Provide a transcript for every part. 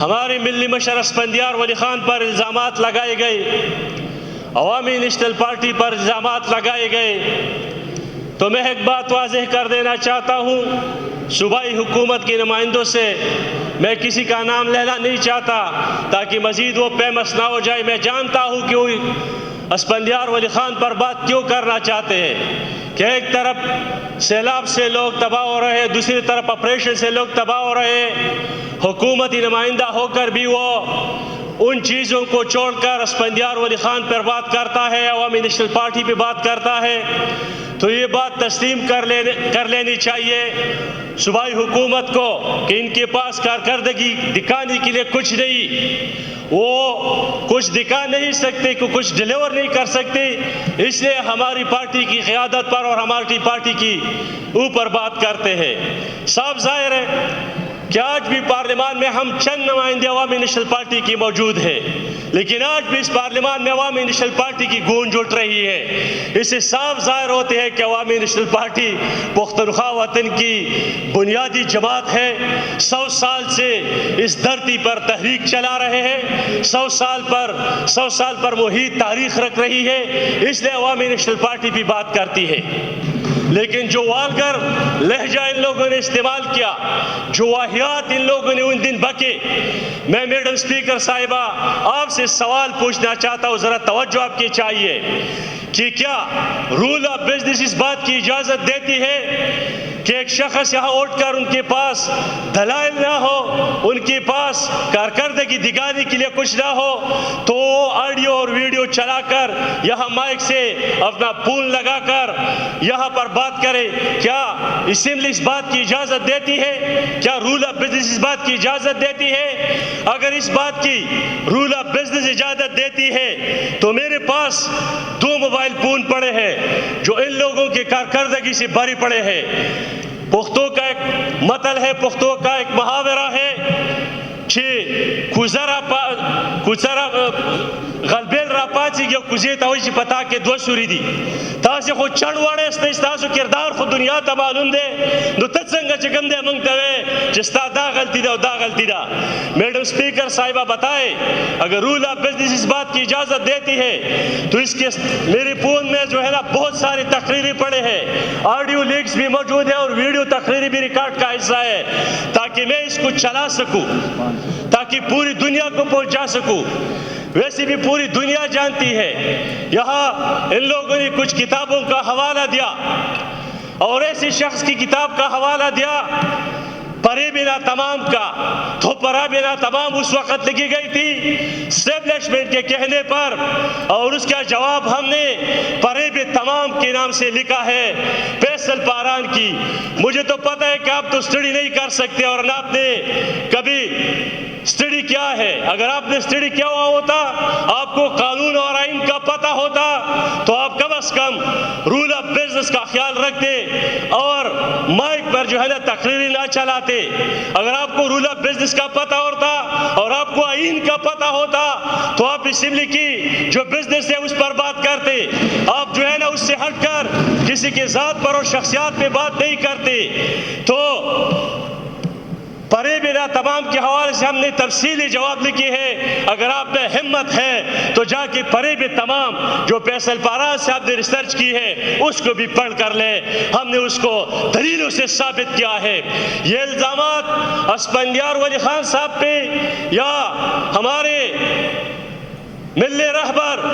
ہمارے ملی مشر اسفندیار ولی خان پر الزامات لگائے گئے، عوامی نیشنل پارٹی پر الزامات لگائے گئے، تو میں ایک بات واضح کر دینا چاہتا ہوں، صوبائی حکومت کے نمائندوں سے میں کسی کا نام لینا نہیں چاہتا تاکہ مزید وہ فیمس نہ ہو جائے۔ میں جانتا ہوں کہ وہ اسفندیار ولی خان پر بات کیوں کرنا چاہتے ہیں کہ ایک طرف سیلاب سے لوگ تباہ ہو رہے ہیں، دوسری طرف آپریشن سے لوگ تباہ ہو رہے ہیں، حکومتی نمائندہ ہو کر بھی وہ ان چیزوں کو چھوڑ کر اسفندیار ولی خان پر بات کرتا ہے، عوامی نیشنل پارٹی پہ بات کرتا ہے۔ تو یہ بات تسلیم کر لینی چاہیے صوبائی حکومت کو کہ ان کے پاس کارکردگی دکھانے کے لیے کچھ نہیں، وہ کچھ دکھا نہیں سکتے، کچھ ڈیلیور نہیں کر سکتے، اس لیے ہماری پارٹی کی قیادت پر اور ہماری پارٹی کی اوپر بات کرتے ہیں۔ صاف ظاہر ہے کہ آج بھی پارلیمان میں ہم چند نمائندے عوامی نیشنل پارٹی کی موجود ہیں، لیکن آج بھی اس پارلیمان میں عوامی نیشنل پارٹی کی گونج اٹھ رہی ہے۔ اس سے صاف ظاہر ہوتے ہیں کہ عوامی نیشنل پارٹی پختونخوا وطن کی بنیادی جماعت ہے، 100 سال سے اس دھرتی پر تحریک چلا رہے ہیں، 100 سال پر محیط تاریخ رکھ رہی ہے، اس لیے عوامی نیشنل پارٹی بھی بات کرتی ہے۔ لیکن جو والگر لہجہ ان لوگوں نے استعمال کیا، جو واہیات ان لوگوں نے ان دن بکے، میں میڈم اسپیکر صاحبہ آپ سے سوال پوچھنا چاہتا ہوں، ذرا توجہ آپ کی چاہیے کہ کیا رول آف بزنس اس بات کی اجازت دیتی ہے کہ ایک شخص یہاں اٹھ کر ان کے پاس دلائل نہ ہو، ان کے پاس کارکردگی دکھانے کے لیے کچھ نہ ہو، تو وہ آڈیو اور ویڈیو چلا کر یہاں مائک سے اپنا پول لگا کر یہاں پر بات کرے؟ کیا اسمبلی اس بات کی اجازت دیتی ہے؟ کیا رول آف بزنس اس بات کی اجازت دیتی ہے؟ اگر اس بات کی رول آف بزنس اجازت دیتی ہے تو میرے پاس 2 موبائل فون پڑے ہیں جو ان لوگوں کے کارکردگی سے بری پڑے ہیں۔ پختو کا ایک متل ہے، پختو کا ایک محاورہ ہے کہ کزرا غلبیل را پاچی گیا کزی تاوی چی پتا کے 2 سوری دی تاسی خود چند وڑے استاسو کردار خود دنیا تا معلوم دے دو تتسنگا چکم دے منگتا ہوئے جستا دا غلطی دا و دا غلطی دا۔ میڈم سپیکر صاحبہ بتائے اگر رول آف بزنس اس بات کی اجازت دیتی ہے تو اس کے میرے فون میں جو ہے نا بہت سارے تقریری پڑے ہیں، آڈیو لیکس بھی موجود ہے اور ویڈیو تقریری بھی ریکارڈ کا حصہ ہے، تاکہ میں اس کو چلا سکوں، تاکہ پوری دنیا کو پہنچا سکوں۔ ویسے بھی پوری دنیا جانتی ہے، یہاں ان لوگوں نے کچھ کتابوں کا حوالہ دیا اور ایسی شخص کی کتاب کا حوالہ دیا پرے بنا تمام کا، تو پرا بنا تمام اس وقت لکھی گئی تھی اسٹیبلشمنٹ کے کہنے پر، اور اس کا جواب ہم نے پرے بے تمام کے نام سے لکھا ہے فیصل پاران کی۔ مجھے تو پتہ ہے کہ آپ تو اسٹڈی نہیں کر سکتے اور نہ آپ نے کبھی اسٹڈی کیا ہے، اگر آپ نے اسٹڈی کیا ہوا ہوتا، آپ کو قانون اور آئین کا پتہ ہوتا تو آپ کم از کم رول آف بزنس کا خیال رکھتے اور مائک پر جو ہے نا تقریری نہ چلاتے۔ اگر آپ کو رول آف بزنس کا پتہ ہوتا اور آپ کو آئین کا پتہ ہوتا تو آپ اسمبلی کی جو بزنس ہے اس پر بات کرتے، آپ جو ہے نا اس سے ہٹ کر کسی کے ذات پر اور شخصیات پہ بات نہیں کرتے۔ تو پرے بنا تمام کے حوالے سے ہم نے تفصیلی جواب لکھی ہے، اگر آپ میں ہمت ہے تو جا کے پرے بے تمام جو فیصل پاران صاحب نے ریسرچ کی ہے اس کو بھی پڑھ کر لیں، ہم نے اس کو دلیلوں سے ثابت کیا ہے۔ یہ الزامات اسفندیار ولی خان صاحب پہ یا ہمارے ملی رہبر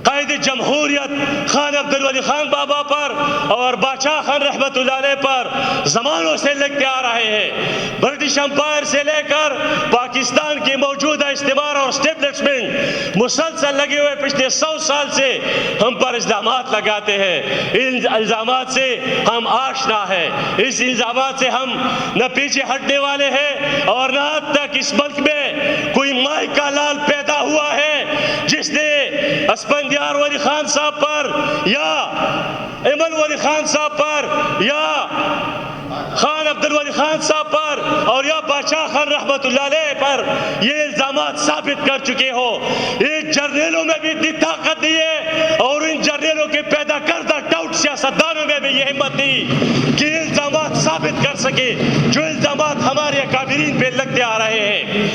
قائد جمہوریت خان عبدالولی خان بابا پر اور بادشاہ خان رحمت اللہ علیہ پر زمانوں سے لگتے آ رہے ہیں، برٹش امپائر سے لے کر پاکستان کی موجودہ استعمار اور اسٹیبلشمنٹ مسلسل لگے ہوئے پچھلے 100 سال سے ہم پر الزامات لگاتے ہیں۔ ان الزامات سے ہم آشنا ہیں، اس الزامات سے ہم نہ پیچھے ہٹنے والے ہیں اور نہ اب تک اس ملک میں کوئی مائی کا لال پیدا ہوا ہے جس نے اسفندیار ولی خان صاحب پر یا ایمن ولی خان صاحب پر یا خان عبدالولی خان صاحب پر اور یا بادشاہ خان رحمت اللہ علیہ پر یہ الزامات ثابت کر چکے ہو۔ ان جرنیلوں میں بھی اتنی طاقت نہیں ہے اور ان جرنیلوں کے پیدا کردہ ٹاؤٹ سیاستدانوں میں بھی یہ ہمت نہیں کہ الزامات ثابت کر سکے جو الزامات ہمارے اکابرین پہ لگتے آ رہے ہیں.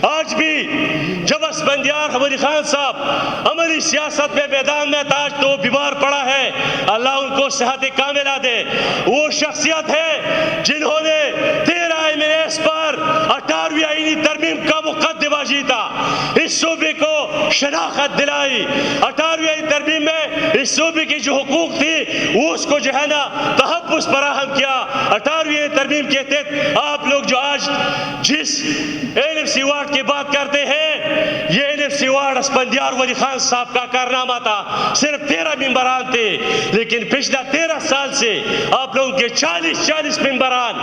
آج بھی جب اسفندیار ولی خان صاحب عملی سیاست میں میدان میں تھا تو بیمار پڑا ہے, اللہ ان کو صحت کاملہ دے. وہ شخصیت ہے جنہوں نے 13 MNS پر 18ویں آئینی ترمیم کا مقدمہ جیتا, اس صوبے کو شناخت دلائی. 18ویں آئینی ترمیم میں اس صوبے کی جو حقوق تھی وہ اس کو جو ہے نا تحفظ فراہم کیا. 18ویں آئینی ترمیم کے تحت آپ لوگ جو آج جس NFC وارڈ کی بات کرتے ہیں, یہ NFC وارڈ اسفندیار ولی خان صاحب کا کارنامہ تھا. صرف 13 ممبران تھے, لیکن پچھلا 13 سال سے آپ لوگوں کے 40 ممبران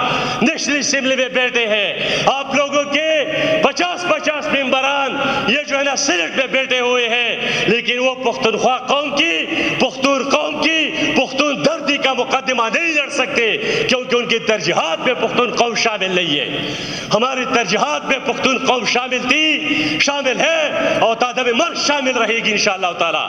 نیشنل اسمبلی میں بیٹھے ہیں. آپ لوگوں کے 50 ممبران یہ جو ہے نا سینٹ میں بیٹھے ہوئے ہیں, لیکن وہ پختونخوا قوم کی, پختون قوم کی, پختون دردی کا مقدمہ نہیں لڑ سکتے, کیونکہ ان کی ترجیحات میں پختون قوم شامل نہیں ہے. ہماری ترجیحات میں پختون قوم شامل تھی, شامل ہے, اور تعداد مرد شامل رہے گی انشاءاللہ تعالی.